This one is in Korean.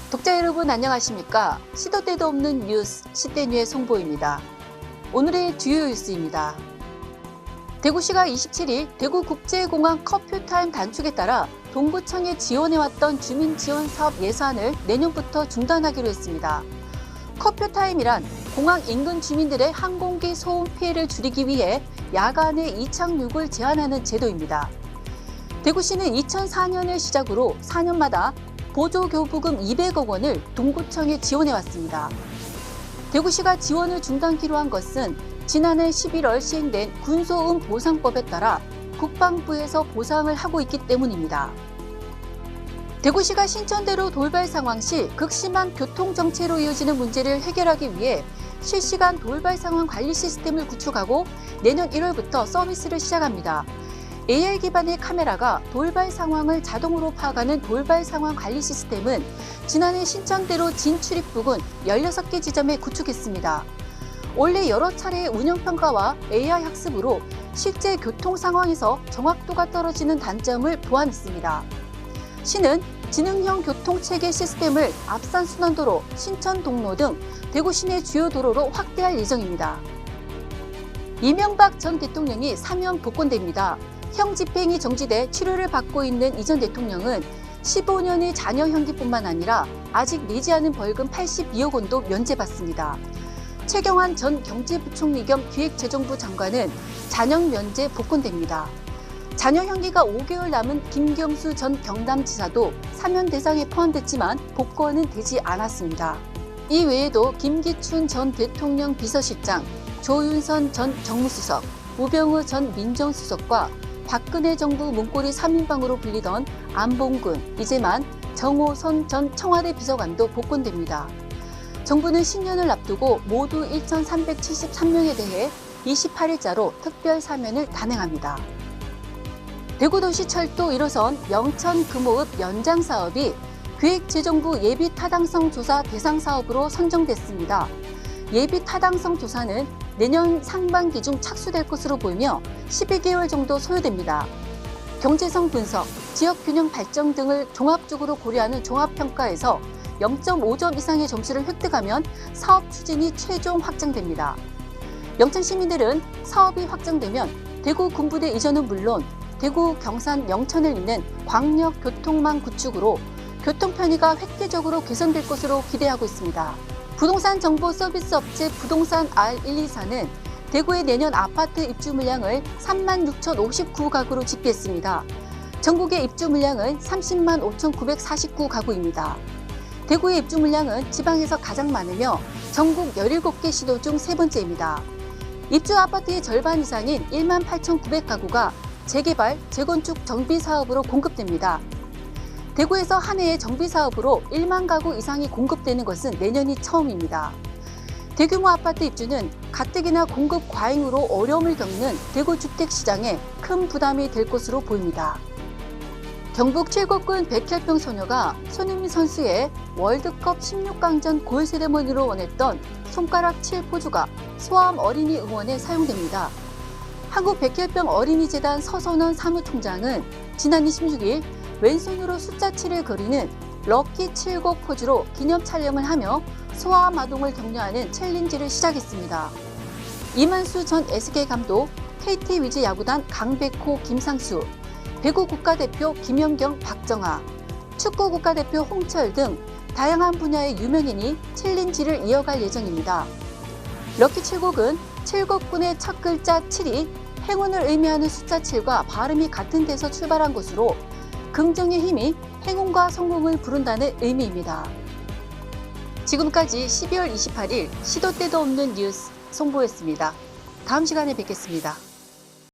독자 여러분 안녕하십니까? 시도 때도 없는 뉴스 시대뉴의 송보입니다. 오늘의 주요 뉴스입니다. 대구시가 27일 대구국제공항 커퓨타임 단축에 따라 동구청에 지원해왔던 주민지원사업 예산을 내년부터 중단하기로 했습니다. 커퓨타임이란 공항 인근 주민들의 항공기 소음 피해를 줄이기 위해 야간에 이착륙을 제한하는 제도입니다. 대구시는 2004년을 시작으로 4년마다 보조교부금 200억 원을 동구청에 지원해왔습니다. 대구시가 지원을 중단키로 한 것은 지난해 11월 시행된 군소음 보상법에 따라 국방부에서 보상을 하고 있기 때문입니다. 대구시가 신천대로 돌발 상황 시 극심한 교통정체로 이어지는 문제를 해결하기 위해 실시간 돌발 상황 관리 시스템을 구축하고 내년 1월부터 서비스를 시작합니다. AI 기반의 카메라가 돌발 상황을 자동으로 파악하는 돌발 상황 관리 시스템은 지난해 신천대로 진출입 부근 16개 지점에 구축했습니다. 올해 여러 차례의 운영평가와 AI 학습으로 실제 교통 상황에서 정확도가 떨어지는 단점을 보완했습니다. 시는 지능형 교통체계 시스템을 압산순환도로, 신천동로 등 대구 시내 주요 도로로 확대할 예정입니다. 이명박 전 대통령이 사면 복권됩니다. 형 집행이 정지돼 치료를 받고 있는 이 전 대통령은 15년의 자녀 형기뿐만 아니라 아직 내지 않은 벌금 82억 원도 면제받습니다. 최경환 전 경제부총리 겸 기획재정부 장관은 잔형 면제 복권됩니다. 자녀 형기가 5개월 남은 김경수 전 경남지사도 사면 대상에 포함됐지만 복권은 되지 않았습니다. 이 외에도 김기춘 전 대통령 비서실장, 조윤선 전 정무수석, 우병우 전 민정수석과 박근혜 정부 문고리 3인방으로 불리던 안봉근, 이재만, 정호선 전 청와대 비서관도 복권됩니다. 정부는 신년을 앞두고 모두 1,373명에 대해 28일자로 특별 사면을 단행합니다. 대구도시철도 1호선 영천금호읍 연장 사업이 기획재정부 예비타당성 조사 대상 사업으로 선정됐습니다. 예비타당성 조사는 내년 상반기 중 착수될 것으로 보이며 12개월 정도 소요됩니다. 경제성 분석, 지역균형 발전 등을 종합적으로 고려하는 종합평가에서 0.5점 이상의 점수를 획득하면 사업 추진이 최종 확정됩니다. 영천 시민들은 사업이 확정되면 대구 군부대 이전은 물론 대구, 경산, 영천을 잇는 광역교통망 구축으로 교통 편의가 획기적으로 개선될 것으로 기대하고 있습니다. 부동산 정보 서비스 업체 부동산 R124는 대구의 내년 아파트 입주 물량을 36,059가구로 집계했습니다. 전국의 입주 물량은 30만 5,949가구입니다. 대구의 입주 물량은 지방에서 가장 많으며 전국 17개 시도 중 세 번째입니다. 입주 아파트의 절반 이상인 1만 8,900가구가 재개발, 재건축 정비 사업으로 공급됩니다. 대구에서 한 해의 정비 사업으로 1만 가구 이상이 공급되는 것은 내년이 처음입니다. 대규모 아파트 입주는 가뜩이나 공급 과잉으로 어려움을 겪는 대구 주택시장에 큰 부담이 될 것으로 보입니다. 경북 칠곡군 백혈병 소녀가 손흥민 선수의 월드컵 16강전 골 세레머니로 원했던 손가락 7포즈가 소아암 어린이 응원에 사용됩니다. 한국백혈병 어린이재단 서선원 사무총장은 지난 26일 왼손으로 숫자 7을 그리는 럭키 7곡 포즈로 기념 촬영을 하며 소아암 아동을 격려하는 챌린지를 시작했습니다. 이만수 전 SK 감독, KT 위즈 야구단 강백호, 김상수, 배구 국가대표 김연경, 박정아, 축구 국가대표 홍철 등 다양한 분야의 유명인이 챌린지를 이어갈 예정입니다. 럭키 7곡은 칠곡군의 첫 글자 7이 행운을 의미하는 숫자 7과 발음이 같은 데서 출발한 것으로 긍정의 힘이 행운과 성공을 부른다는 의미입니다. 지금까지 12월 28일 시도 때도 없는 뉴스 송보였습니다. 다음 시간에 뵙겠습니다.